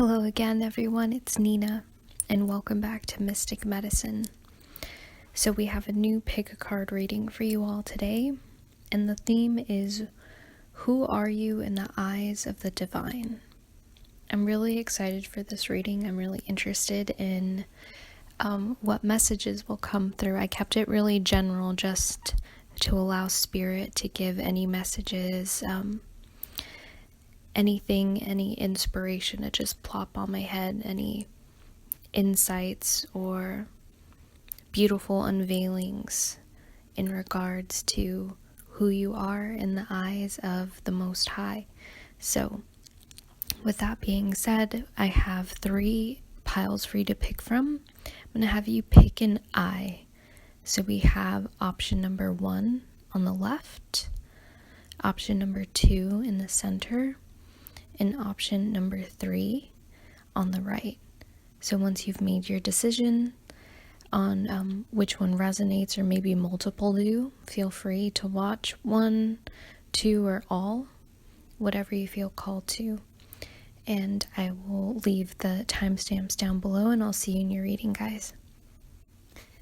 Hello again, everyone. It's Nina, and welcome back to Mystic Medicine. So we have a new pick a card reading for you all today, and the theme is, who are you in the eyes of the divine? I'm really excited for this reading. I'm really interested in what messages will come through. I kept it really general just to allow Spirit to give any messages, anything, any inspiration to just plop on my head, any insights or beautiful unveilings in regards to who you are in the eyes of the Most High. So, with that being said, I have 3 piles for you to pick from. I'm going to have you pick an eye. So we have option number 1 on the left, option number 2 in the center, and option number 3 on the right. So once you've made your decision on which one resonates, or maybe multiple do, feel free to watch 1, 2, or all, whatever you feel called to. And I will leave the timestamps down below, and I'll see you in your reading, guys.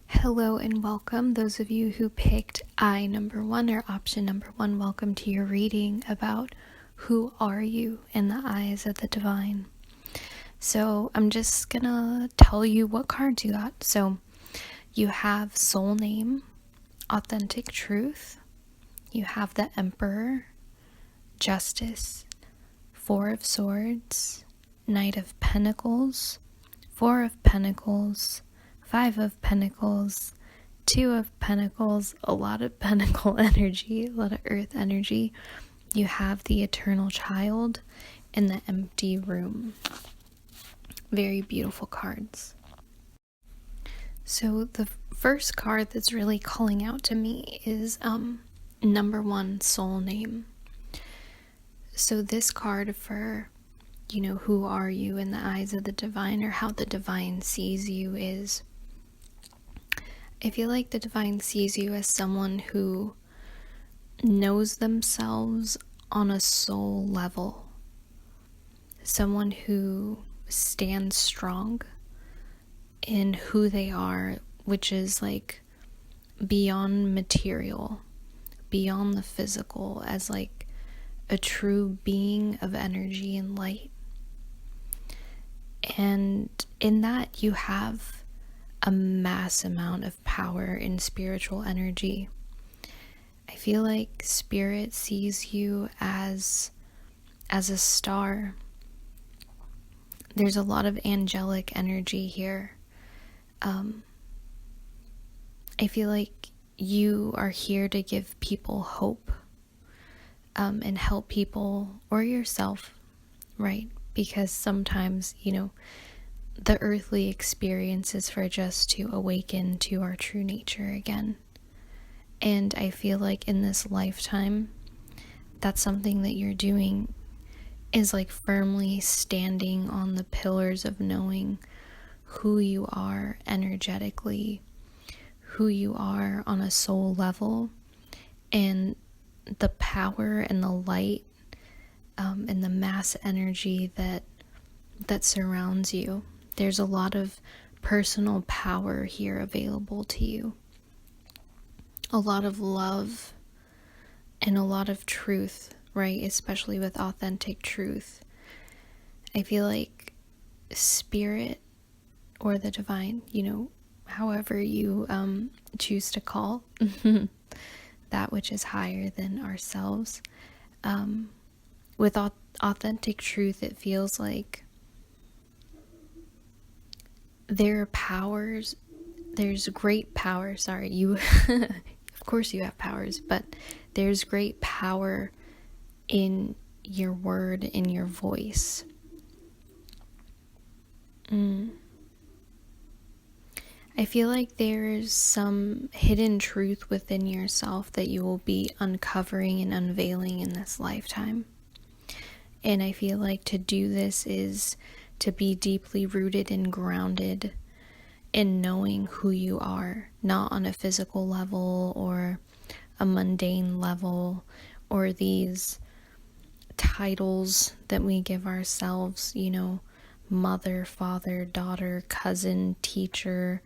Hello and welcome. Those of you who picked eye number 1 or option number 1, welcome to your reading about who are you in the eyes of the divine. So I'm just gonna tell you what cards you got. So you have Soul Name, Authentic Truth, you have the Emperor, Justice, 4 of Swords, Knight of Pentacles, 4 of Pentacles, 5 of Pentacles, 2 of Pentacles, a lot of Pentacle energy, a lot of Earth energy. You have the Eternal Child and the Empty Room. Very beautiful cards. So the first card that's really calling out to me is number 1, Soul Name. So this card for, who are you in the eyes of the divine, or how the divine sees you, is, I feel like the divine sees you as someone who knows themselves on a soul level, someone who stands strong in who they are, which is like beyond material, beyond the physical, as like a true being of energy and light. And in that you have a mass amount of power in spiritual energy. I feel like Spirit sees you as a star. There's a lot of angelic energy here. I feel like you are here to give people hope, and help people, or yourself, right? Because sometimes, the earthly experience is for just to awaken to our true nature again. And I feel like in this lifetime, that's something that you're doing, is like firmly standing on the pillars of knowing who you are energetically, who you are on a soul level, and the power and the light and the mass energy that surrounds you. There's a lot of personal power here available to you. A lot of love and a lot of truth, right? Especially with authentic truth. I feel like Spirit, or the divine, however you choose to call that which is higher than ourselves. With authentic truth, it feels like there are powers, there's great power, of course you have powers, but there's great power in your word, in your voice. I feel like there's some hidden truth within yourself that you will be uncovering and unveiling in this lifetime. And I feel like to do this is to be deeply rooted and grounded in knowing who you are, not on a physical level or a mundane level, or these titles that we give ourselves, mother, father, daughter, cousin, teacher,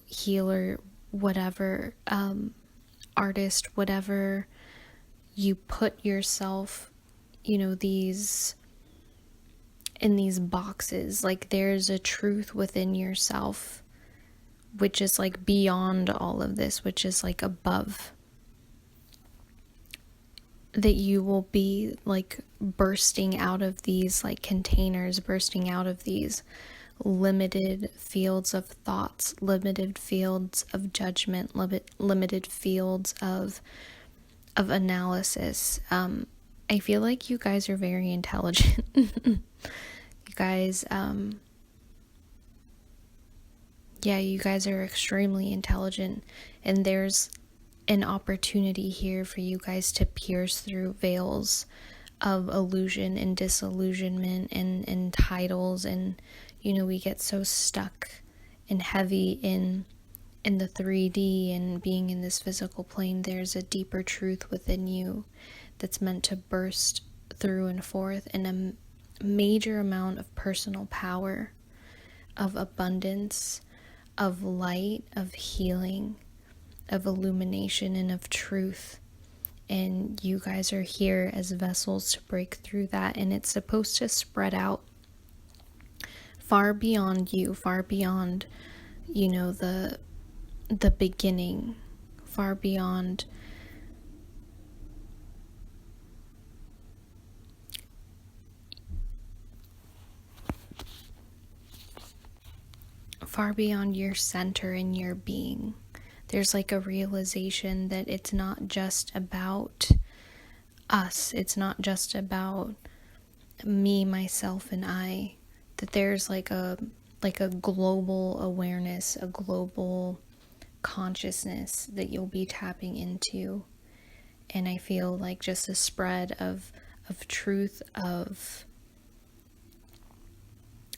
healer, whatever, artist, whatever you put yourself, these in these boxes. Like, there's a truth within yourself which is like beyond all of this, which is like above, that you will be like bursting out of these like containers, bursting out of these limited fields of thoughts, limited fields of judgment, limited fields of analysis. I feel like you guys are very intelligent. You guys, you guys are extremely intelligent, and there's an opportunity here for you guys to pierce through veils of illusion and disillusionment and titles, and we get so stuck and heavy in the 3D and being in this physical plane. There's a deeper truth within you that's meant to burst through and forth, and a major amount of personal power, of abundance, of light, of healing, of illumination, and of truth. And you guys are here as vessels to break through that, and it's supposed to spread out far beyond you, far beyond the beginning, far beyond your center and your being. There's like a realization that it's not just about us, it's not just about me, myself, and I, that there's like a global awareness, a global consciousness that you'll be tapping into. And I feel like just a spread of truth, of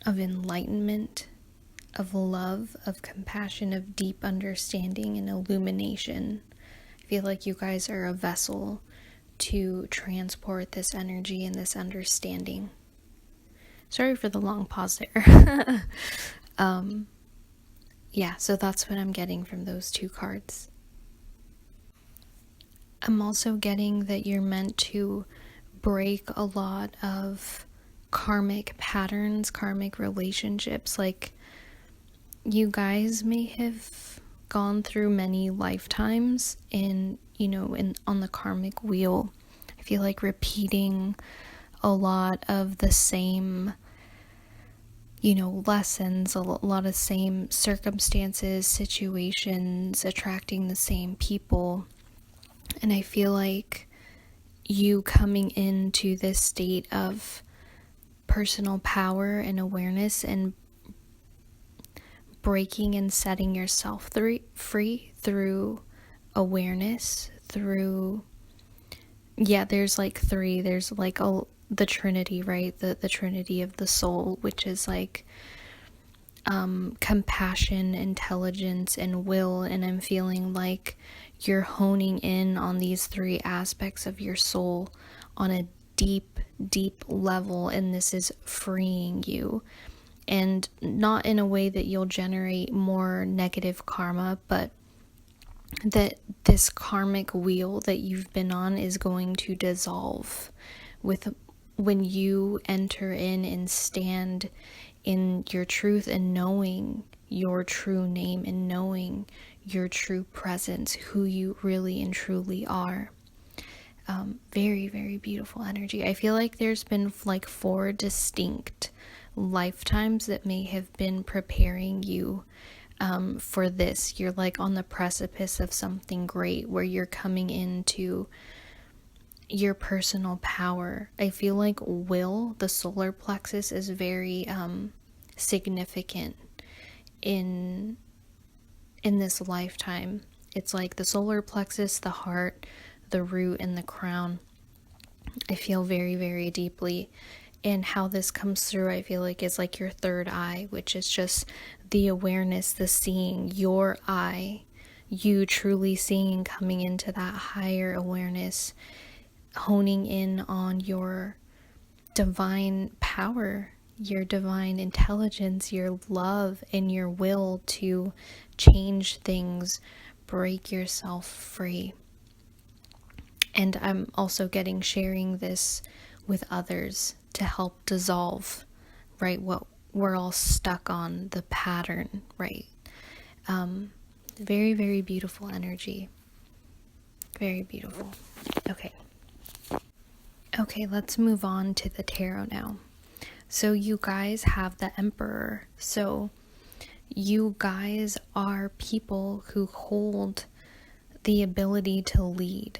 enlightenment, of love, of compassion, of deep understanding and illumination. I feel like you guys are a vessel to transport this energy and this understanding. Sorry for the long pause there. So that's what I'm getting from those two cards. I'm also getting that you're meant to break a lot of karmic patterns, karmic relationships. Like, you guys may have gone through many lifetimes on the karmic wheel. I feel like repeating a lot of the same, lessons, a lot of same circumstances, situations, attracting the same people. And I feel like you coming into this state of personal power and awareness and breaking and setting yourself free through awareness, through there's like three, there's like the Trinity, right? The Trinity of the soul, which is like compassion, intelligence, and will. And I'm feeling like you're honing in on these three aspects of your soul on a deep level, and this is freeing you. And not in a way that you'll generate more negative karma, but that this karmic wheel that you've been on is going to dissolve when you enter in and stand in your truth and knowing your true name and knowing your true presence, who you really and truly are. Very, very beautiful energy. I feel like there's been like 4 distinct lifetimes that may have been preparing you for this. You're like on the precipice of something great where you're coming into your personal power. I feel like will, the solar plexus, is very significant in this lifetime. It's like the solar plexus, the heart, the root, and the crown. I feel very, very deeply. And how this comes through, I feel like, is like your third eye, which is just the awareness, the seeing, your eye, you truly seeing, coming into that higher awareness, honing in on your divine power, your divine intelligence, your love, and your will to change things, break yourself free. And I'm also sharing this with others to help dissolve, right, what we're all stuck on, the pattern, right? Very, very beautiful energy. Very beautiful. Okay, let's move on to the tarot now. So you guys have the Emperor. So you guys are people who hold the ability to lead.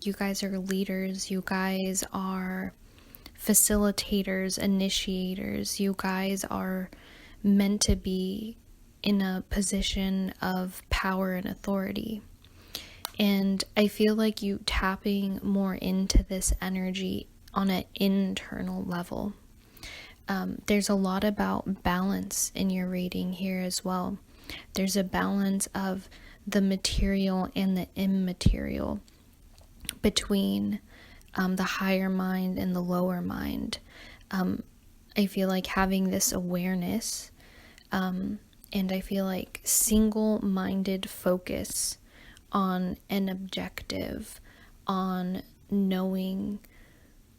You guys are leaders. You guys are facilitators, initiators. You guys are meant to be in a position of power and authority. And I feel like you tapping more into this energy on an internal level. There's a lot about balance in your reading here as well. There's a balance of the material and the immaterial between the higher mind and the lower mind. I feel like having this awareness, and I feel like single-minded focus on an objective, on knowing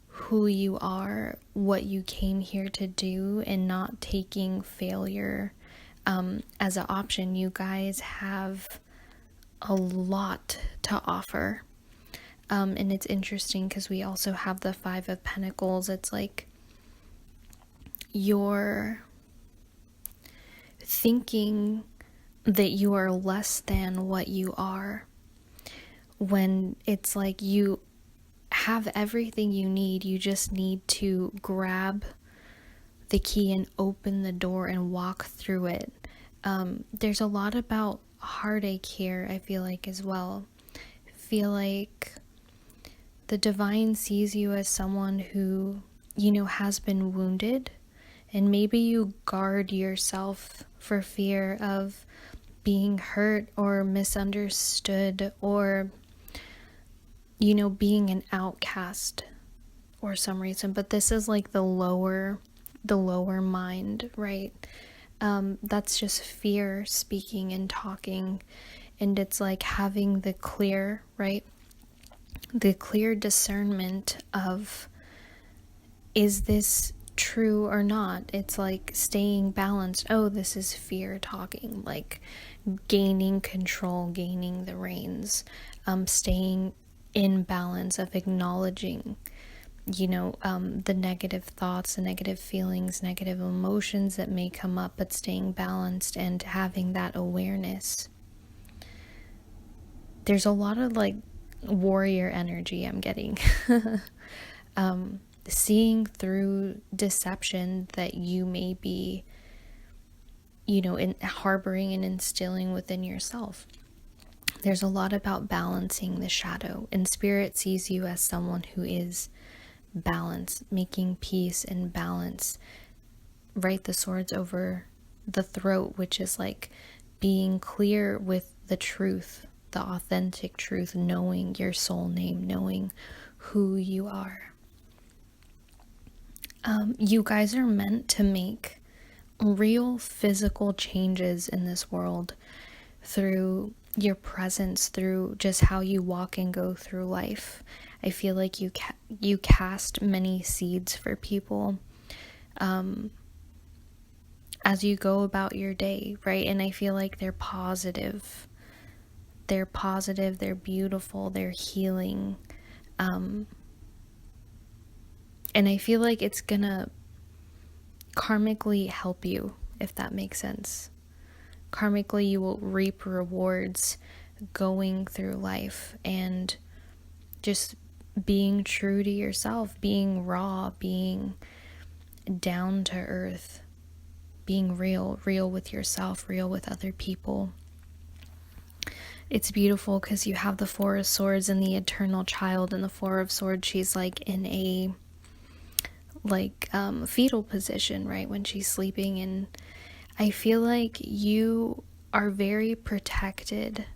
who you are, what you came here to do, and not taking failure as an option. You guys have a lot to offer. And it's interesting because we also have the Five of Pentacles. It's like you're thinking that you are less than what you are, when it's like you have everything you need. You just need to grab the key and open the door and walk through it. There's a lot about heartache here, I feel like, as well. I feel like the divine sees you as someone who, has been wounded, and maybe you guard yourself for fear of being hurt or misunderstood, or being an outcast or some reason. But this is like the lower mind, right? That's just fear speaking and talking. And it's like having the clear, right? The clear discernment of, is this true or not? It's like staying balanced. Oh, this is fear talking, like gaining control, gaining the reins, staying in balance, of acknowledging, the negative thoughts, the negative feelings, negative emotions that may come up, but staying balanced and having that awareness. There's a lot of like warrior energy I'm getting. Seeing through deception that you may be, harboring and instilling within yourself. There's a lot about balancing the shadow, and Spirit sees you as someone who is balanced, making peace and balance. Right, the swords over the throat, which is like being clear with the truth, the authentic truth, knowing your soul name, knowing who you are. You guys are meant to make real physical changes in this world through your presence, through just how you walk and go through life. I feel like you cast many seeds for people as you go about your day, right? And I feel like they're positive. They're beautiful, they're healing. And I feel like it's gonna karmically help you, if that makes sense. Karmically, you will reap rewards going through life and just being true to yourself, being raw, being down to earth, being real with yourself, real with other people. It's beautiful because you have the Four of Swords and the Eternal Child, and the Four of Swords, she's like in a fetal position, right, when she's sleeping. And I feel like you are very protected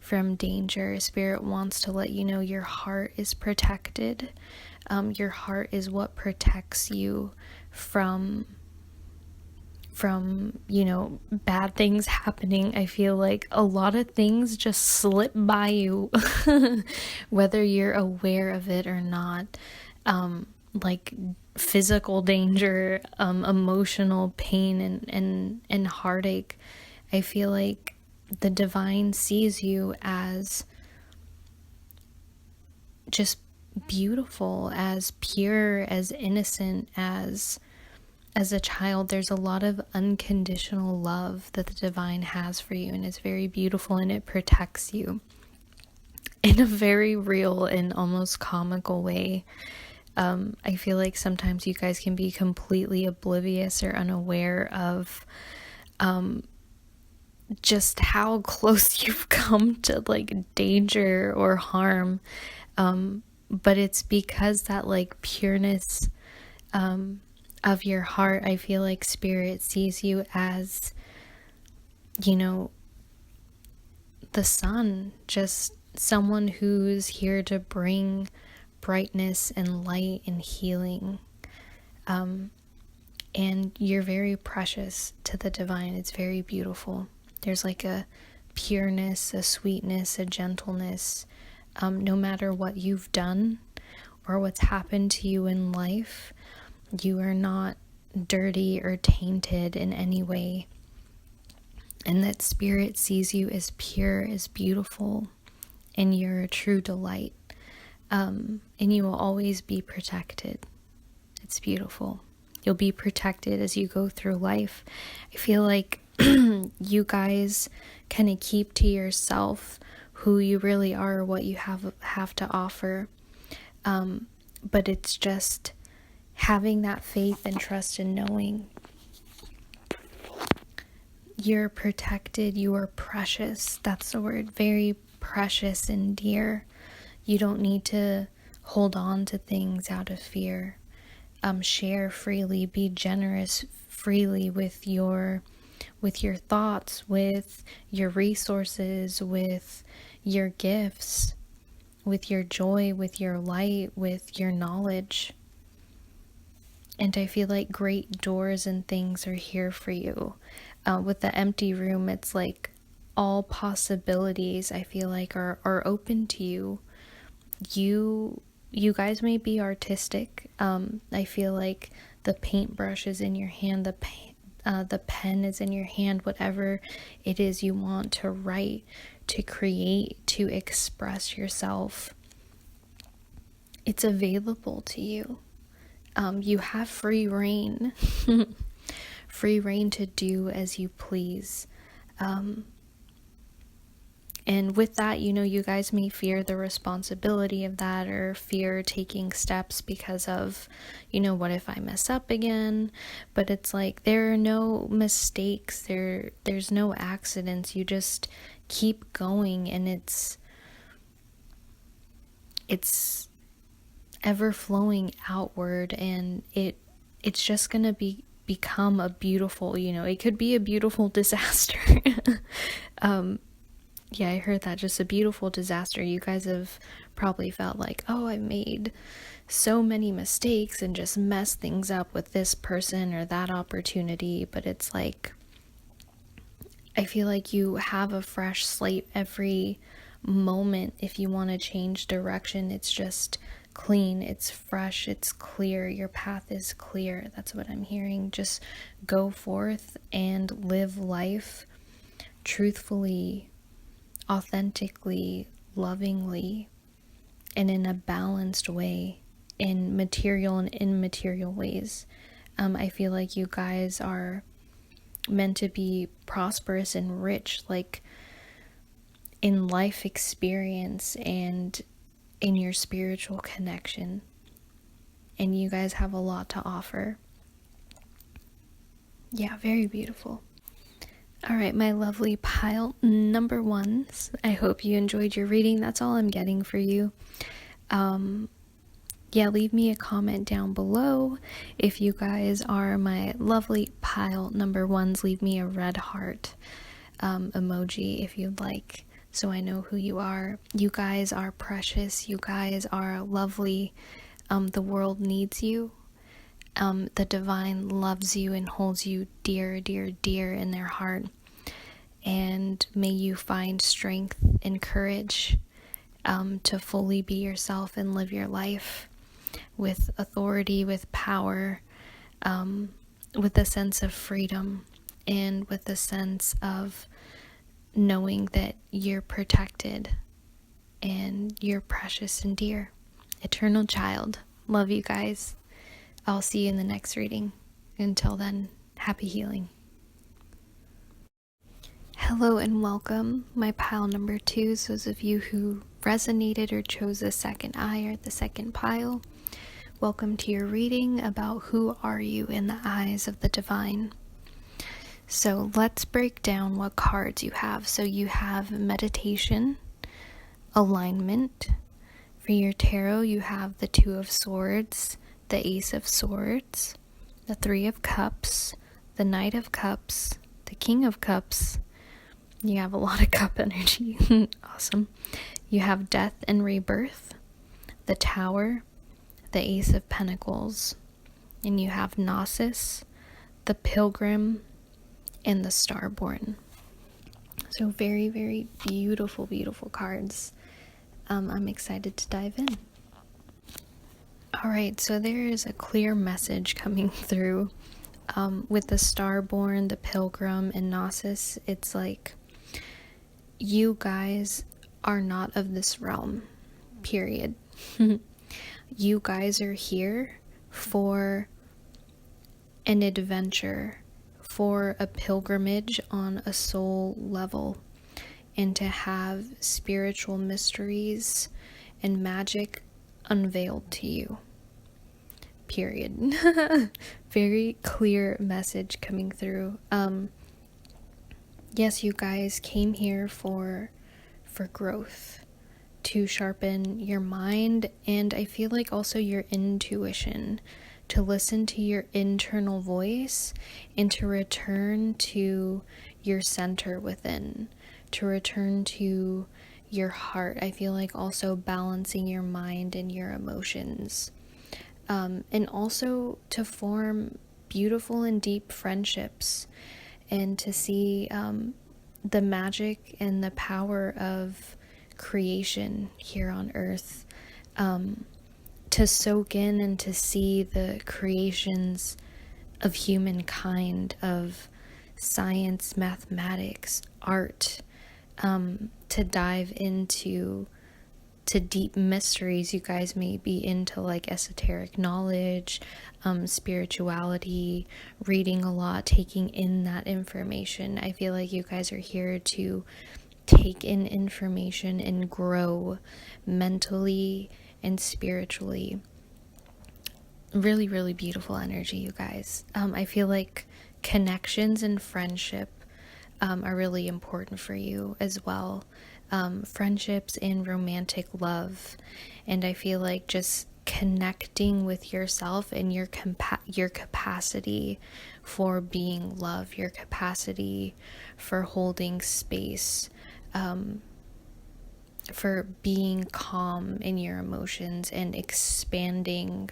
from danger. Spirit wants to let you know your heart is protected. Your heart is what protects you from bad things happening. I feel like a lot of things just slip by you, whether you're aware of it or not. Like physical danger, emotional pain, and heartache. I feel like the divine sees you as just beautiful, as pure, as innocent, as a child. There's a lot of unconditional love that the divine has for you, and it's very beautiful, and it protects you in a very real and almost comical way. I feel like sometimes you guys can be completely oblivious or unaware of just how close you've come to like danger or harm, but it's because that like pureness of your heart. I feel like spirit sees you as, the sun, just someone who's here to bring brightness and light and healing. And you're very precious to the divine. It's very beautiful. There's like a pureness, a sweetness, a gentleness. No matter what you've done or what's happened to you in life, you are not dirty or tainted in any way. And that spirit sees you as pure, as beautiful, and you're a true delight. And you will always be protected. It's beautiful. You'll be protected as you go through life. I feel like you guys kind of keep to yourself who you really are, what you have to offer. But it's just having that faith and trust and knowing you're protected, you are precious. That's the word, very precious and dear. You don't need to hold on to things out of fear. Share freely, be generous freely with your thoughts, with your resources, with your gifts, with your joy, with your light, with your knowledge. And I feel like great doors and things are here for you. With the empty room, it's like all possibilities, I feel like, are open to you. You guys may be artistic. I feel like the paintbrush is in your hand, the pen is in your hand, whatever it is you want to write, to create, to express yourself. It's available to you. You have free reign, free reign to do as you please. And with that, you guys may fear the responsibility of that, or fear taking steps because of, what if I mess up again? But it's like, there are no mistakes, there's no accidents. You just keep going, and it's ever flowing outward, and it's just gonna become a beautiful, it could be a beautiful disaster. Yeah, I heard that, just a beautiful disaster. You guys have probably felt like, oh, I made so many mistakes and just messed things up with this person or that opportunity. But it's like, I feel like you have a fresh slate every moment. If you want to change direction, it's just clean, it's fresh, it's clear. Your path is clear. That's what I'm hearing. Just go forth and live life truthfully, authentically, lovingly, and in a balanced way, in material and immaterial ways. I feel like you guys are meant to be prosperous and rich, like in life experience and in your spiritual connection. And you guys have a lot to offer. Yeah, very beautiful. All right, my lovely pile number ones. I hope you enjoyed your reading. That's all I'm getting for you. Yeah, leave me a comment down below. If you guys are my lovely pile number ones, leave me a red heart emoji if you'd like, so I know who you are. You guys are precious. You guys are lovely. The world needs you. The divine loves you and holds you dear, dear, dear in their heart. And may you find strength and courage to fully be yourself and live your life with authority, with power, with a sense of freedom, and with a sense of knowing that you're protected and you're precious and dear. Eternal child. Love you guys. I'll see you in the next reading. Until then, happy healing. Hello and welcome, my pile number 2s, those of you who resonated or chose the second eye or the second pile. Welcome to your reading about who are you in the eyes of the divine. So let's break down what cards you have. So you have meditation, alignment. For your tarot, you have the 2 of Swords, the Ace of Swords, the 3 of Cups, the Knight of Cups, the King of Cups. You have a lot of cup energy. Awesome. You have Death and Rebirth, the Tower, the Ace of Pentacles, and you have Gnosis, the Pilgrim, and the Starborn. So very, very beautiful, beautiful cards. I'm excited to dive in. Alright, so there is a clear message coming through with the Starborn, the Pilgrim, and Gnosis. It's like, you guys are not of this realm, period. You guys are here for an adventure, for a pilgrimage on a soul level, and to have spiritual mysteries and magic unveiled to you, period. Very clear message coming through. Yes, you guys came here for growth, to sharpen your mind, and I feel like also your intuition, to listen to your internal voice and to return to your center within, to return to your heart. I feel like also balancing your mind and your emotions, and also to form beautiful and deep friendships, and to see the magic and the power of creation here on earth, to soak in and to see the creations of humankind, of science, mathematics, art, to dive into deep mysteries. You guys may be into like esoteric knowledge, spirituality, reading a lot, taking in that information. I feel like you guys are here to take in information and grow mentally and spiritually. Really, really beautiful energy, you guys. I feel like connections and friendship are really important for you as well. Friendships and romantic love, and I feel like just connecting with yourself and your capacity for being love, your capacity for holding space, for being calm in your emotions and expanding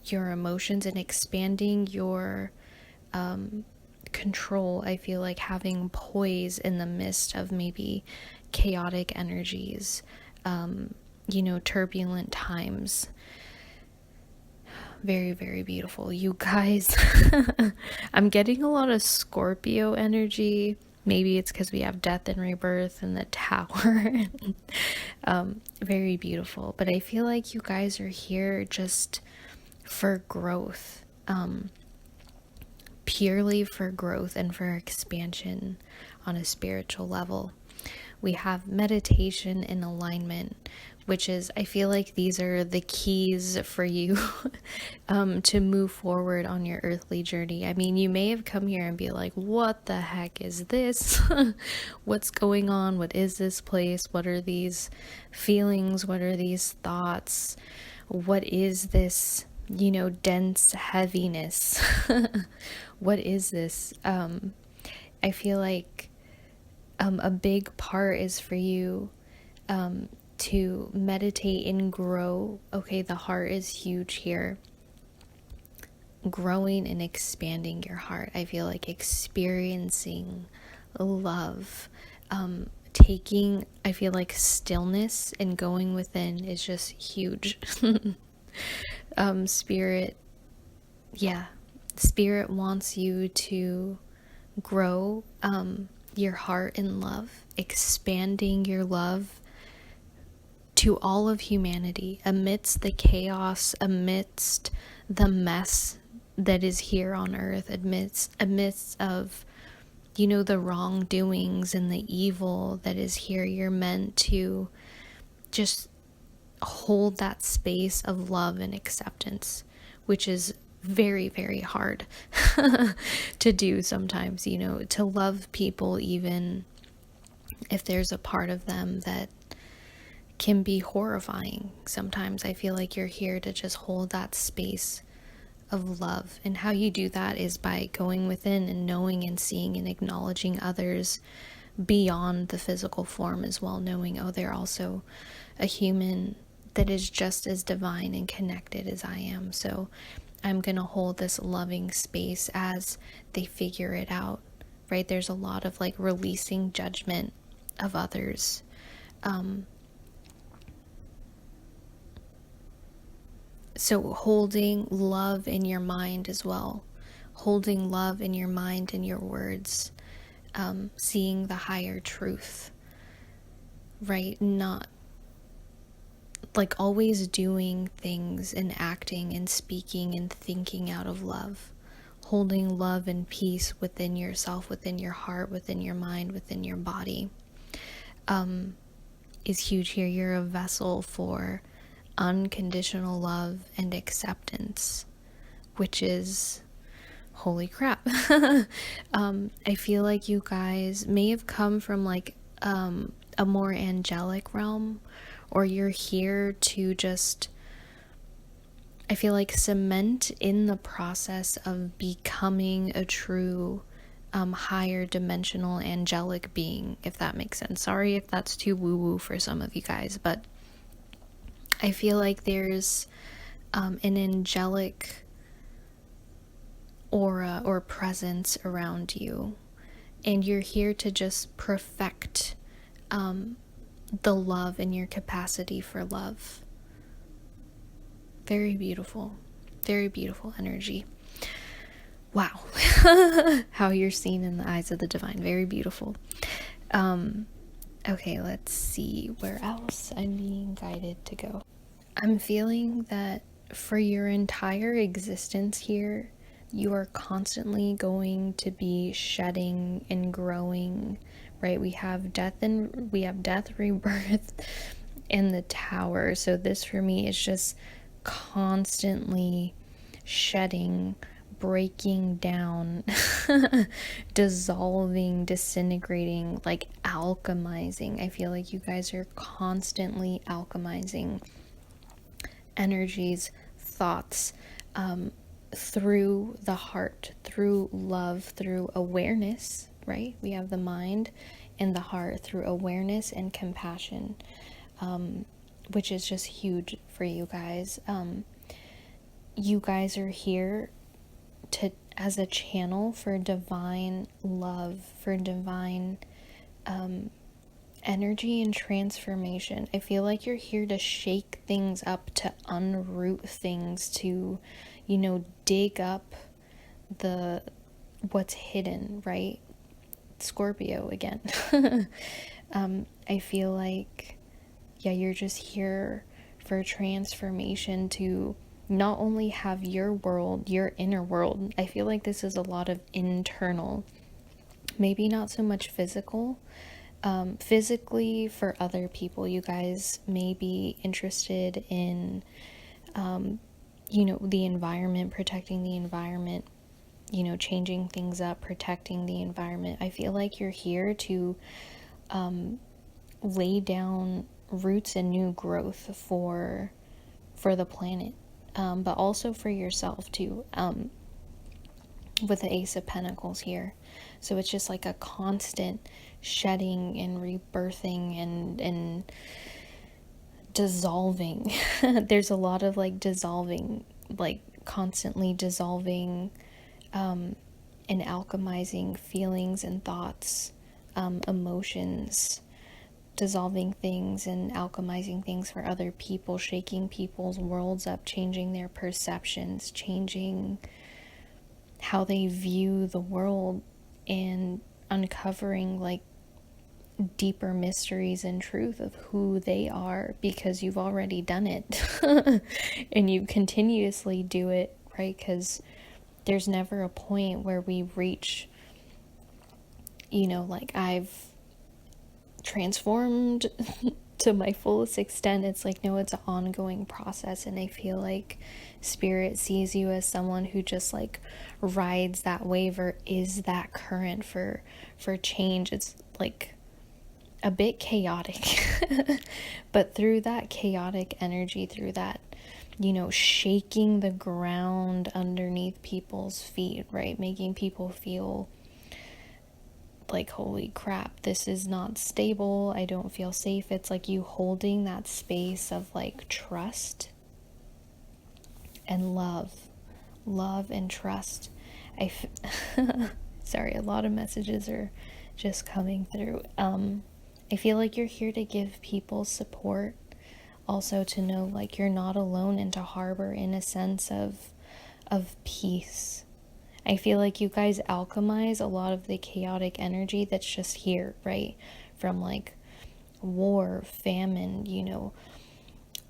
your emotions and expanding your control. I feel like having poise in the midst of maybe chaotic energies, turbulent times. Very, very beautiful. You guys, I'm getting a lot of Scorpio energy. Maybe it's because we have Death and Rebirth and the Tower. Very beautiful. But I feel like you guys are here just for growth. Purely for growth and for expansion on a spiritual level. We have meditation and alignment, which is, I feel like these are the keys for you to move forward on your earthly journey. I mean, you may have come here and be like, what the heck is this? What's going on? What is this place? What are these feelings? What are these thoughts? What is this, dense heaviness? What is this? I feel like a big part is for you to meditate and grow. Okay, the heart is huge here. Growing and expanding your heart. I feel like experiencing love, taking, I feel like stillness and going within is just huge. Spirit, yeah, Spirit wants you to grow your heart in love, expanding your love to all of humanity amidst the chaos, amidst the mess that is here on earth, amidst of, you know, the wrongdoings and the evil that is here. You're meant to just hold that space of love and acceptance, which is very, very hard to do sometimes, you know, to love people even if there's a part of them that can be horrifying. Sometimes I feel like you're here to just hold that space of love. And how you do that is by going within and knowing and seeing and acknowledging others beyond the physical form as well, knowing, oh, they're also a human that is just as divine and connected as I am. So I'm going to hold this loving space as they figure it out, right? There's a lot of like releasing judgment of others. So holding love in your mind as well, holding love in your mind and your words, seeing the higher truth, right? Not like always doing things and acting and speaking and thinking out of love, holding love and peace within yourself, within your heart, within your mind, within your body, is huge here. You're a vessel for unconditional love and acceptance, which is holy crap. I feel like you guys may have come from like a more angelic realm, or you're here to just, I feel like, cement in the process of becoming a true higher dimensional angelic being, if that makes sense. Sorry if that's too woo-woo for some of you guys, but I feel like there's an angelic aura or presence around you, and you're here to just perfect the love and your capacity for love. Very beautiful energy. Wow. How you're seen in the eyes of the divine. Very beautiful. Okay, let's see where else I'm being guided to go. I'm feeling that for your entire existence here, you are constantly going to be shedding and growing, right? We have death, rebirth, and the tower. So this for me is just constantly shedding, breaking down, dissolving, disintegrating, like alchemizing. I feel like you guys are constantly alchemizing energies, thoughts, through the heart, through love, through awareness, right? We have the mind and the heart, through awareness and compassion, which is just huge for you guys. You guys are here as a channel for divine love, for divine energy and transformation. I feel like you're here to shake things up, to unroot things, to, you know, dig up what's hidden, right? Scorpio again. I feel like, yeah, you're just here for transformation, to not only have your world, your inner world. I feel like this is a lot of internal, maybe not so much physical. Physically, for other people, you guys may be interested in, you know, the environment, protecting the environment, you know, changing things up, protecting the environment. I feel like you're here to lay down roots and new growth for the planet, but also for yourself too, with the Ace of Pentacles here. So it's just like a constant shedding and rebirthing and dissolving. There's a lot of like dissolving, like constantly dissolving and alchemizing feelings and thoughts, emotions, dissolving things and alchemizing things for other people, shaking people's worlds up, changing their perceptions, changing how they view the world, and uncovering like deeper mysteries and truth of who they are, because you've already done it and you continuously do it, right? Because there's never a point where we reach, like I've transformed to my fullest extent. It's like, no, it's an ongoing process. And I feel like spirit sees you as someone who just like rides that wave, or is that current for change. It's like a bit chaotic but through that chaotic energy, through that, shaking the ground underneath people's feet, right, making people feel like, holy crap, this is not stable, I don't feel safe. It's like you holding that space of like trust and love and trust. Sorry, a lot of messages are just coming through. I feel like you're here to give people support, also to know like you're not alone, and to harbor in a sense of peace. I feel like you guys alchemize a lot of the chaotic energy that's just here, right? From like war, famine,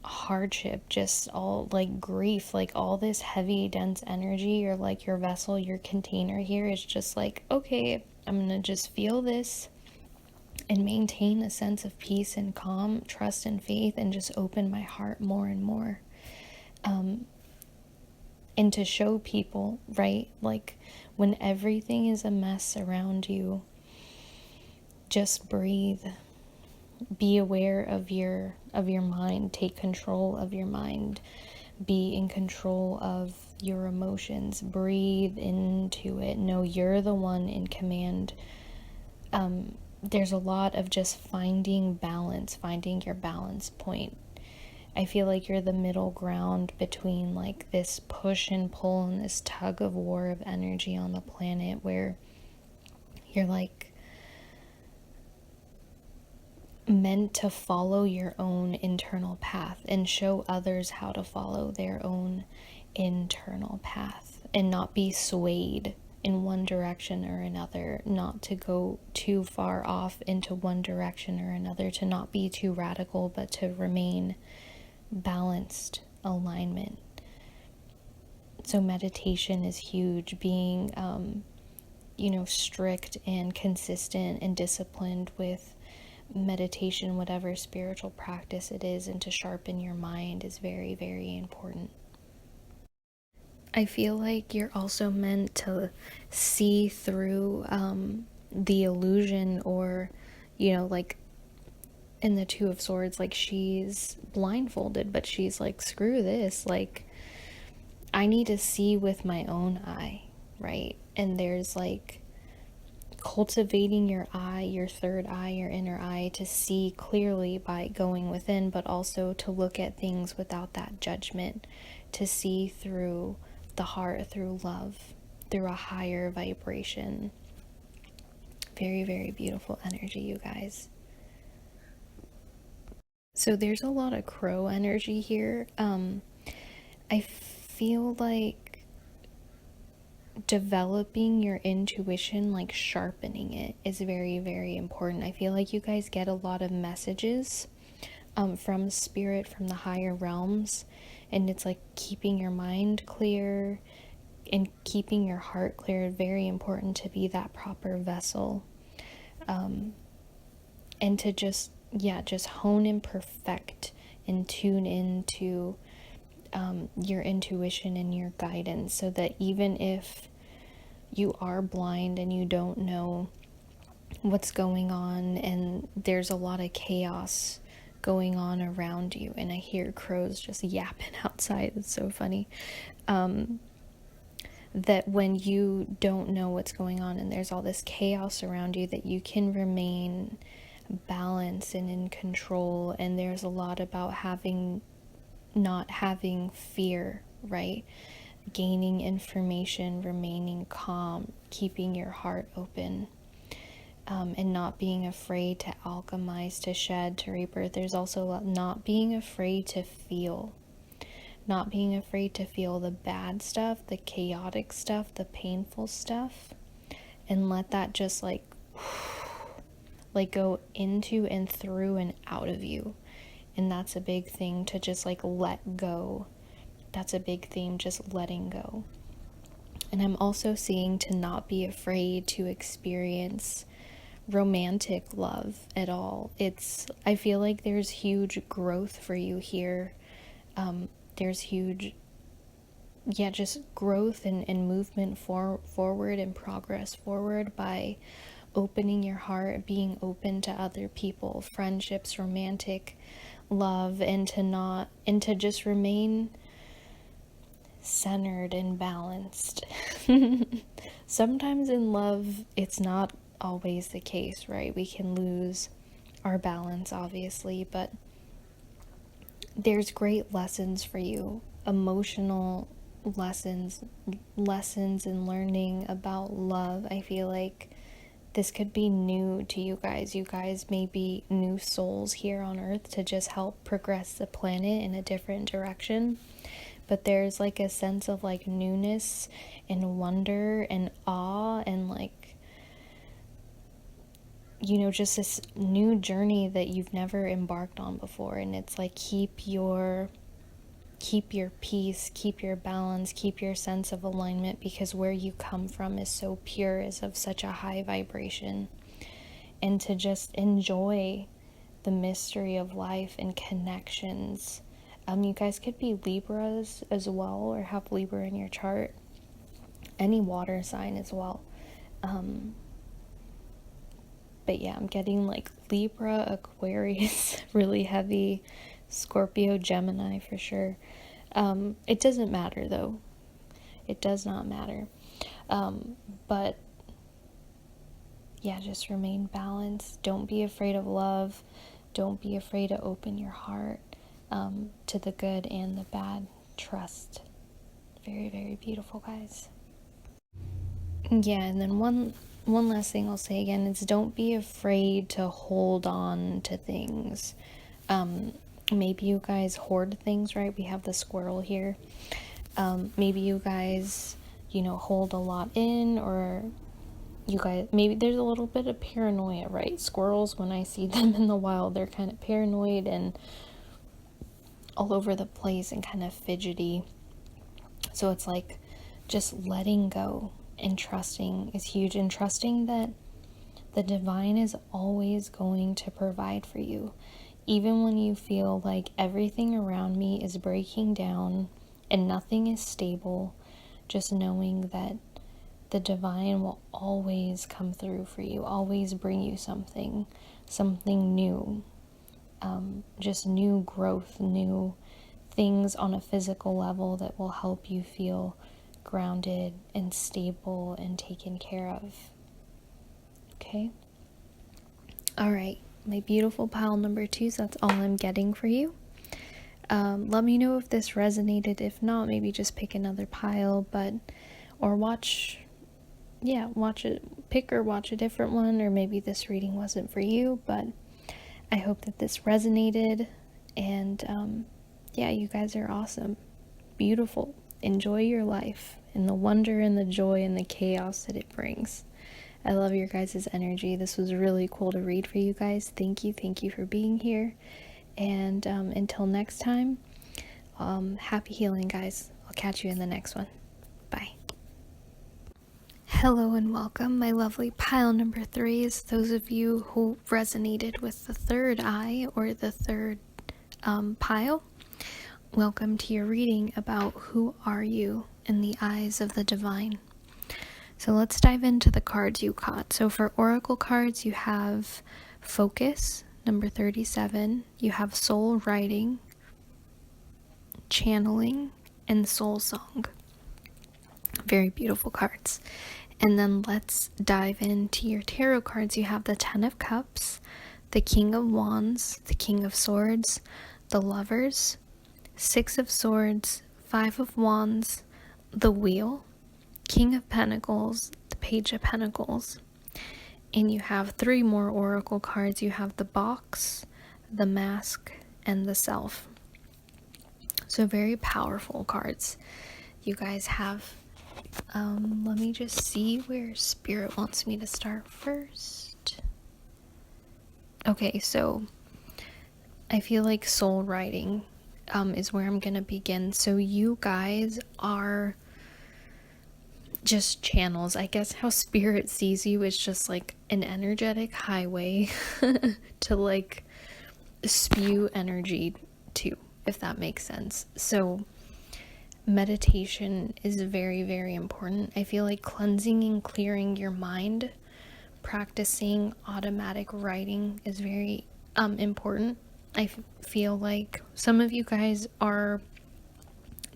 hardship, just all like grief, like all this heavy, dense energy. Or like your vessel, your container here is just like, okay, I'm gonna just feel this and maintain a sense of peace and calm, trust and faith, and just open my heart more and more. And to show people, right, like when everything is a mess around you, just breathe. Be aware of your mind. Take control of your mind. Be in control of your emotions. Breathe into it. Know you're the one in command. There's a lot of just finding balance, finding your balance point. I feel like you're the middle ground between like this push and pull and this tug of war of energy on the planet, where you're like meant to follow your own internal path and show others how to follow their own internal path, and not be swayed in one direction or another, not to go too far off into one direction or another, to not be too radical, but to remain balanced alignment. So meditation is huge. Being strict and consistent and disciplined with meditation, whatever spiritual practice it is, and to sharpen your mind is very, very important. I feel like you're also meant to see through the illusion, or like in the Two of Swords, like she's blindfolded, but she's like, screw this, like I need to see with my own eye, right? And there's like cultivating your eye, your third eye, your inner eye, to see clearly by going within, but also to look at things without that judgment, to see through the heart, through love, through a higher vibration. Very, very beautiful energy, you guys. So there's a lot of crow energy here. I feel like developing your intuition, like sharpening it, is very, very important. I feel like you guys get a lot of messages from spirit, from the higher realms, and it's like keeping your mind clear and keeping your heart clear. Very important to be that proper vessel, and to just hone and perfect and tune into your intuition and your guidance, so that even if you are blind and you don't know what's going on, and there's a lot of chaos going on around you, and I hear crows just yapping outside, it's so funny, that when you don't know what's going on and there's all this chaos around you, that you can remain balanced and in control, and there's a lot about not having fear, right? Gaining information, remaining calm, keeping your heart open, and not being afraid to alchemize, to shed, to rebirth. There's also not being afraid to feel. Not being afraid to feel the bad stuff, the chaotic stuff, the painful stuff, and let that just like go into and through and out of you. And that's a big thing, to just like let go. That's a big theme, just letting go. And I'm also seeing to not be afraid to experience romantic love at all. I feel like there's huge growth for you here. There's huge, just growth and movement forward and progress forward by opening your heart, being open to other people, friendships, romantic love, and to just remain centered and balanced. Sometimes in love, it's not always the case, right? We can lose our balance, obviously, but there's great lessons for you, emotional lessons in learning about love. I feel like this could be new to you guys. You guys may be new souls here on Earth to just help progress the planet in a different direction. But there's like a sense of like newness and wonder and awe and like, just this new journey that you've never embarked on before. And it's like, keep your peace, keep your balance, keep your sense of alignment, because where you come from is so pure, is of such a high vibration. And to just enjoy the mystery of life and connections. You guys could be Libras as well, or have Libra in your chart. Any water sign as well. But yeah, I'm getting like Libra, Aquarius, really heavy, Scorpio, Gemini for sure. It doesn't matter though. It does not matter. But yeah, just remain balanced. Don't be afraid of love. Don't be afraid to open your heart to the good and the bad. Trust. Very, very beautiful, guys. Yeah, and then one last thing I'll say again is, don't be afraid to hold on to things. Maybe you guys hoard things, right? We have the squirrel here. Maybe you guys, hold a lot in, or you guys, maybe there's a little bit of paranoia, right? Squirrels, when I see them in the wild, they're kind of paranoid and all over the place and kind of fidgety. So it's like just letting go and trusting is huge, and trusting that the divine is always going to provide for you. Even when you feel like everything around me is breaking down and nothing is stable, just knowing that the divine will always come through for you, always bring you something new, just new growth, new things on a physical level that will help you feel grounded and stable and taken care of. Okay? All right, my beautiful pile number 2, so that's all I'm getting for you. Let me know if this resonated. If not, maybe just pick another pile, or watch it, pick or watch a different one, or maybe this reading wasn't for you, but I hope that this resonated, and you guys are awesome, beautiful, enjoy your life, and the wonder and the joy and the chaos that it brings. I love your guys' energy. This was really cool to read for you guys. Thank you for being here, and until next time, happy healing, guys. I'll catch you in the next one. Bye. Hello and welcome, my lovely pile number 3s. Those of you who resonated with the third eye or the third pile, welcome to your reading about who are you in the eyes of the divine. So let's dive into the cards you caught. So for oracle cards, you have focus, number 37. You have soul writing, channeling, and soul song. Very beautiful cards. And then let's dive into your tarot cards. You have the 10 of Cups, the King of Wands, the King of Swords, the Lovers, Six of Swords, Five of Wands, the Wheel, King of Pentacles, the Page of Pentacles. And you have 3 more oracle cards. You have the Box, the Mask, and the Self. So very powerful cards you guys have. Let me just see where Spirit wants me to start first. Okay, so I feel like soul writing is where I'm gonna begin. So you guys are just channels. I guess how Spirit sees you is just like an energetic highway to like spew energy to, if that makes sense. So meditation is very, very important. I feel like cleansing and clearing your mind, practicing automatic writing is very important. I feel like some of you guys are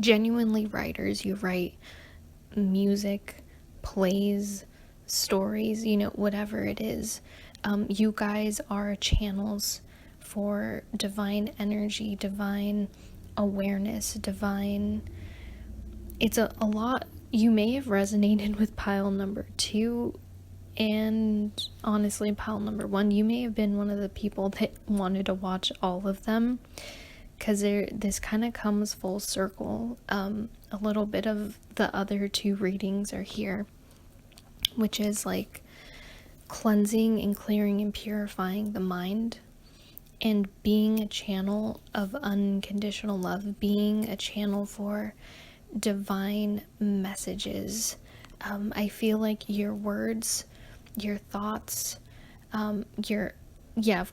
genuinely writers. You write music, plays, stories, you know, whatever it is. You guys are channels for divine energy, divine awareness, divine. It's a lot. You may have resonated with pile number 2, and honestly pile number 1. You may have been one of the people that wanted to watch all of them, because this kind of comes full circle. A little bit of the other 2 readings are here, which is like cleansing and clearing and purifying the mind, and being a channel of unconditional love, being a channel for divine messages. I feel like your words, your thoughts, of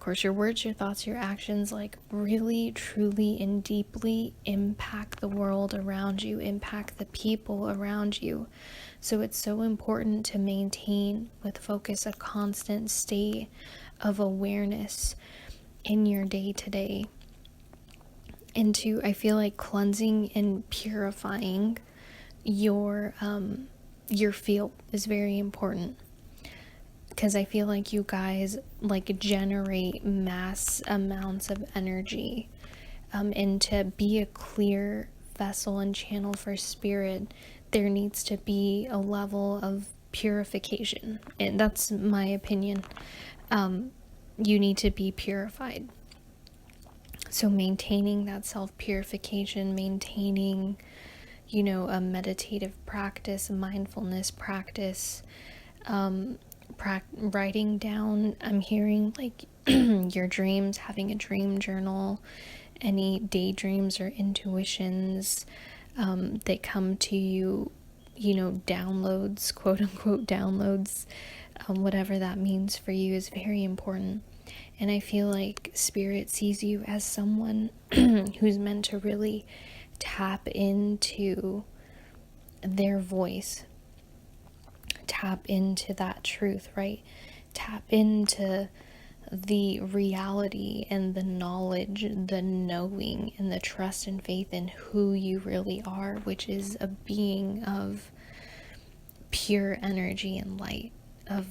course, your words, your thoughts, your actions, like really, truly, and deeply impact the world around you, impact the people around you. So it's so important to maintain with focus a constant state of awareness in your day-to-day. And I feel like cleansing and purifying your field is very important, because I feel like you guys like generate mass amounts of energy, and to be a clear vessel and channel for Spirit, there needs to be a level of purification, and that's my opinion. You need to be purified. So maintaining that self-purification, maintaining, you know, a meditative practice, a mindfulness practice, writing down, I'm hearing like your dreams, having a dream journal, any daydreams or intuitions that come to you, you know, downloads, quote unquote downloads, whatever that means for you is very important. And I feel like Spirit sees you as someone who's meant to really tap into their voice, tap into that truth, right? Tap into the reality and the knowledge, the knowing and the trust and faith in who you really are, which is a being of pure energy and light.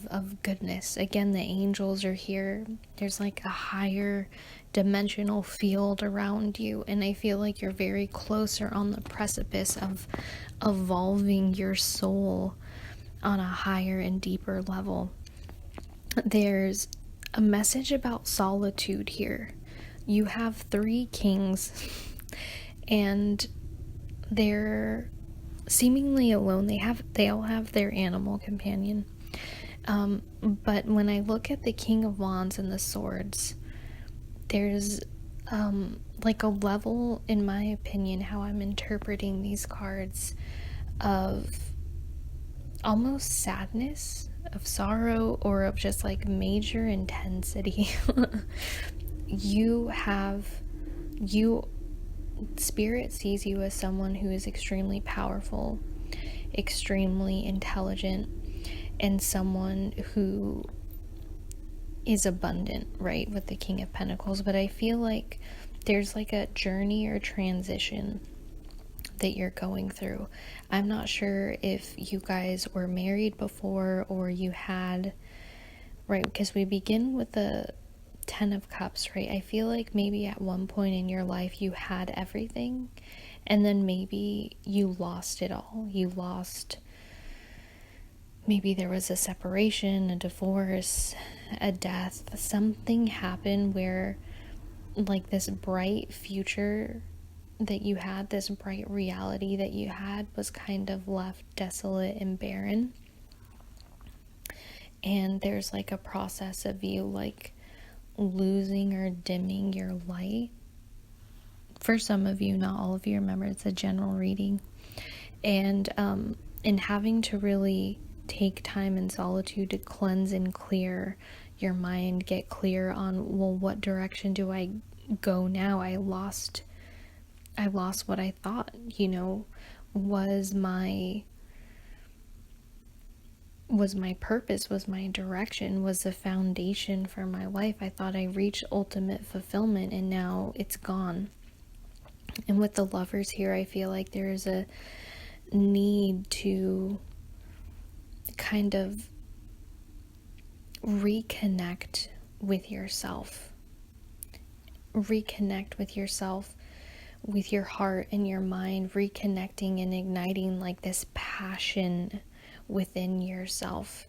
Of goodness. Again, the angels are here. There's like a higher dimensional field around you, and I feel like you're very closer on the precipice of evolving your soul on a higher and deeper level. There's a message about solitude here. You have 3 kings, and they're seemingly alone. They all have their animal companion. But when I look at the King of Wands and the Swords, there's like a level, in my opinion, how I'm interpreting these cards, of almost sadness, of sorrow, or of just like major intensity. Spirit sees you as someone who is extremely powerful, extremely intelligent, and someone who is abundant, right, with the King of Pentacles. But I feel like there's like a journey or transition that you're going through. I'm not sure if you guys were married before or you had, right, because we begin with the Ten of Cups, right? I feel like maybe at one point in your life you had everything, and then maybe you lost it all. Maybe there was a separation, a divorce, a death. Something happened where, like, this bright future that you had, this bright reality that you had, was kind of left desolate and barren. And there's like a process of you like losing or dimming your light. For some of you, not all of you, remember it's a general reading. And having to really take time in solitude to cleanse and clear your mind, get clear on, well, what direction do I go now? I lost what I thought, was my purpose, was my direction, was the foundation for my life. I thought I reached ultimate fulfillment, and now it's gone. And with the Lovers here, I feel like there is a need to kind of reconnect with yourself. Reconnect with yourself, with your heart and your mind, reconnecting and igniting like this passion within yourself.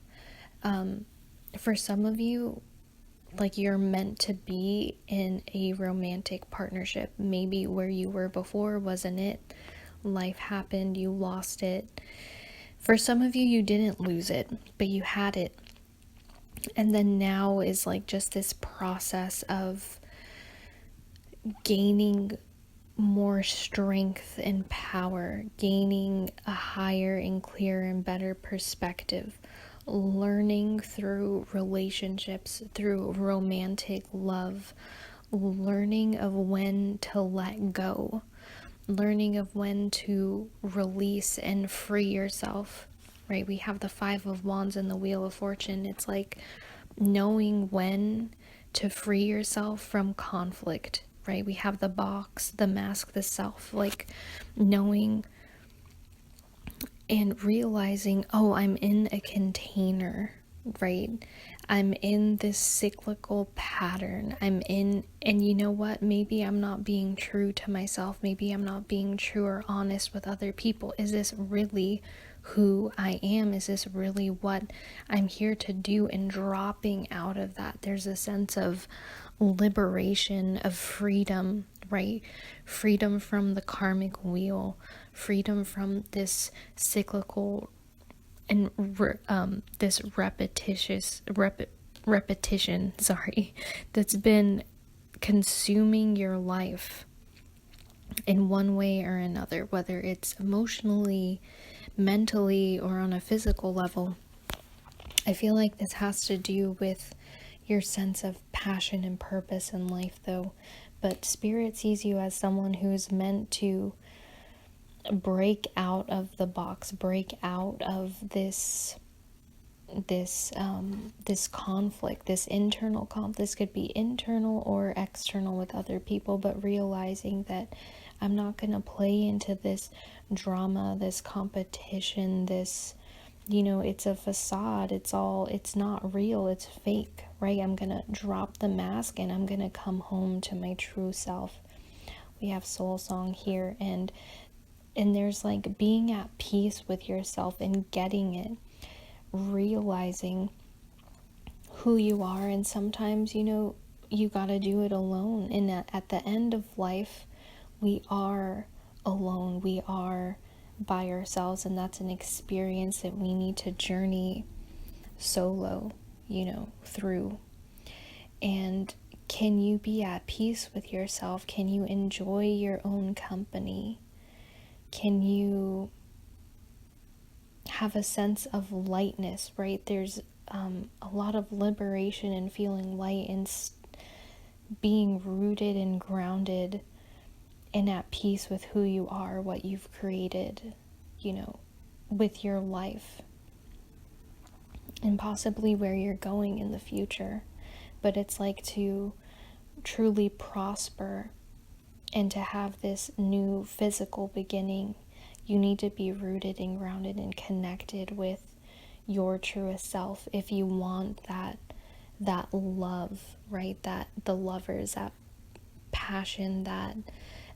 For some of you, like, you're meant to be in a romantic partnership. Maybe where you were before wasn't it. Life happened, you lost it. For some of you, you didn't lose it, but you had it. And then now is like just this process of gaining more strength and power, gaining a higher and clearer and better perspective, learning through relationships, through romantic love, learning of when to let go, learning of when to release and free yourself, right? We have the Five of Wands and the Wheel of Fortune. It's like knowing when to free yourself from conflict, right? We have the Box, the Mask, the Self, like knowing and realizing, oh, I'm in a container, right? I'm in this cyclical pattern. And you know what? Maybe I'm not being true to myself. Maybe I'm not being true or honest with other people. Is this really who I am? Is this really what I'm here to do? And dropping out of that, there's a sense of liberation, of freedom, right? Freedom from the karmic wheel, freedom from this cyclical and this repetition, that's been consuming your life in one way or another, whether it's emotionally, mentally, or on a physical level. I feel like this has to do with your sense of passion and purpose in life, though. But Spirit sees you as someone who's meant to break out of the box, break out of this conflict, this internal conflict. This could be internal or external with other people, but realizing that I'm not going to play into this drama, this competition, this, it's a facade. It's not real. It's fake, right? I'm going to drop the mask and I'm going to come home to my true self. We have Soul Song here, and there's like being at peace with yourself and getting it, realizing who you are. And sometimes, you gotta do it alone. And at the end of life, we are alone. We are by ourselves, and that's an experience that we need to journey solo, through. And can you be at peace with yourself? Can you enjoy your own company? Can you have a sense of lightness, right? There's a lot of liberation in feeling light and being rooted and grounded and at peace with who you are, what you've created, with your life, and possibly where you're going in the future. But it's like to truly prosper and to have this new physical beginning, you need to be rooted and grounded and connected with your truest self if you want that love, right? That the lovers, that passion, that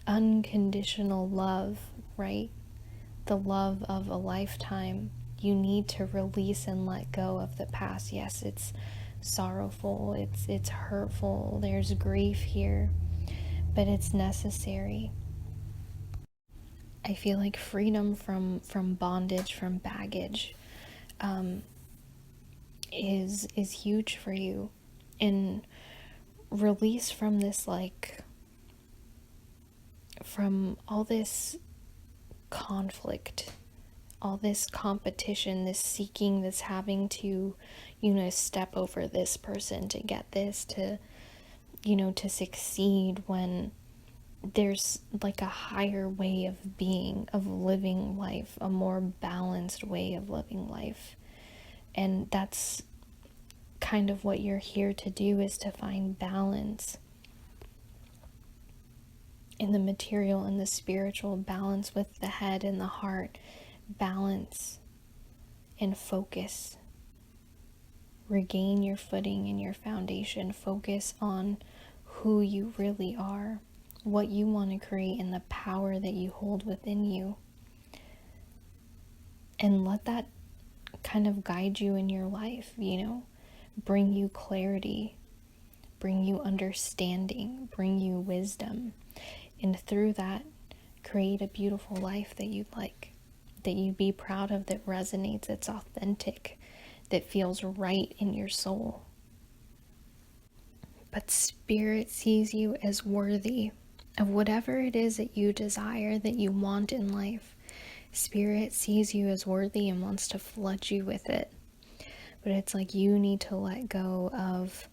unconditional love, right? The love of a lifetime. You need to release and let go of the past. Yes, it's sorrowful, it's hurtful, there's grief here, but it's necessary. I feel like freedom from bondage, from baggage, is huge for you, and release from this, like, from all this conflict, all this competition, this seeking, this having to, step over this person to get this, to, to succeed, when there's like a higher way of being, of living life, a more balanced way of living life. And that's kind of what you're here to do, is to find balance in the material and the spiritual, balance with the head and the heart, balance and focus. Regain your footing and your foundation. Focus on who you really are, what you want to create, and the power that you hold within you. And let that kind of guide you in your life, bring you clarity, bring you understanding, bring you wisdom. And through that, create a beautiful life that you'd like, that you be proud of, that resonates, that's authentic, that feels right in your soul. But Spirit sees you as worthy of whatever it is that you desire, that you want in life. Spirit sees you as worthy and wants to flood you with it. But it's like you need to let go of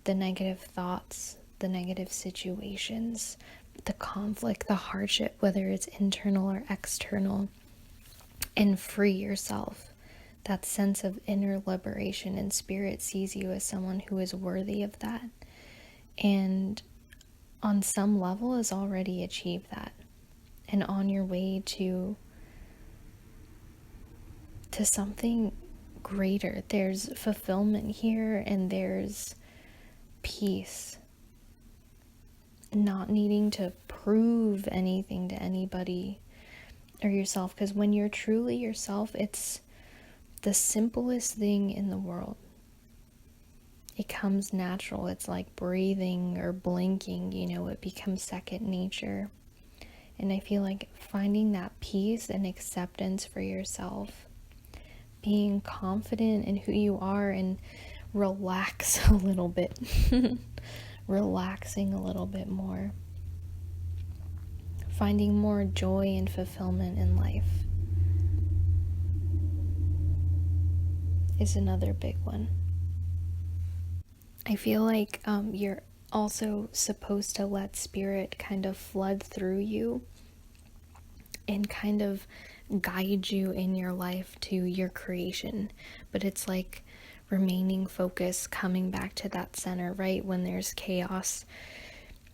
the negative thoughts, the negative situations, the conflict, the hardship, whether it's internal or external, and free yourself. That sense of inner liberation, and Spirit sees you as someone who is worthy of that, and on some level has already achieved that, and on your way to something greater. There's fulfillment here, and there's peace. Not needing to prove anything to anybody or yourself, because when you're truly yourself, it's the simplest thing in the world. It comes natural. It's like breathing or blinking, it becomes second nature. And I feel like finding that peace and acceptance for yourself, being confident in who you are, and relax a little bit. Relaxing a little bit more. Finding more joy and fulfillment in life is another big one. I feel like you're also supposed to let Spirit kind of flood through you and kind of guide you in your life to your creation. But it's like remaining focused, coming back to that center, right? When there's chaos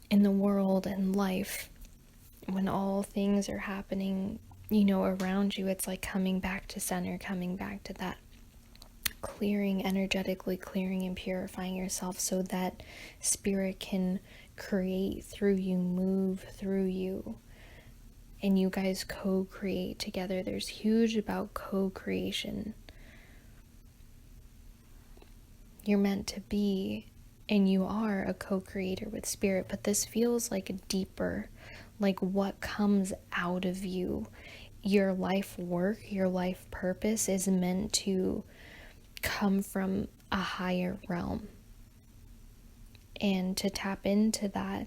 in the world and life, when all things are happening, around you, it's like coming back to center, coming back to that clearing, energetically clearing and purifying yourself, so that Spirit can create through you, move through you, and you guys co-create together. There's huge about co-creation. You're meant to be, and you are a co-creator with Spirit, but this feels like a deeper, like what comes out of you. Your life work, your life purpose is meant to come from a higher realm. And to tap into that,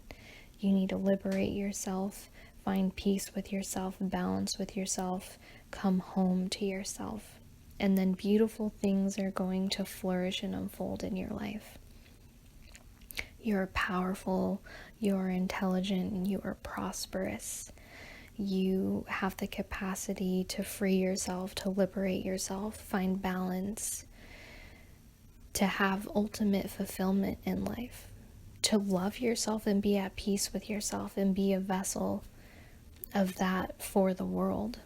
you need to liberate yourself, find peace with yourself, balance with yourself, come home to yourself. And then beautiful things are going to flourish and unfold in your life. You're powerful, you're intelligent, and you are prosperous. You have the capacity to free yourself, to liberate yourself, find balance, to have ultimate fulfillment in life, to love yourself and be at peace with yourself and be a vessel of that for the world.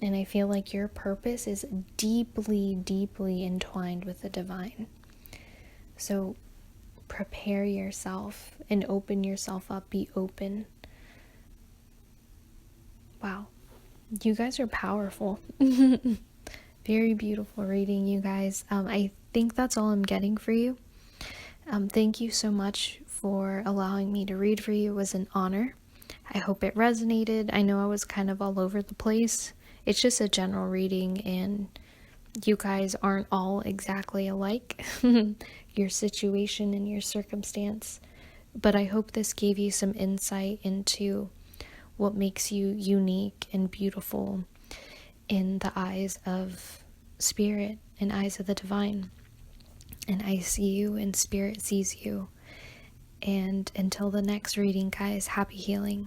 And I feel like your purpose is deeply, deeply entwined with the divine. So prepare yourself and open yourself up. Be open. Wow. You guys are powerful. Very beautiful reading, you guys. I think that's all I'm getting for you. Thank you so much for allowing me to read for you. It was an honor. I hope it resonated. I know I was kind of all over the place. It's just a general reading, and you guys aren't all exactly alike. Your situation and your circumstance. But I hope this gave you some insight into what makes you unique and beautiful in the eyes of spirit and eyes of the divine. And I see you and spirit sees you. And until the next reading, guys, happy healing.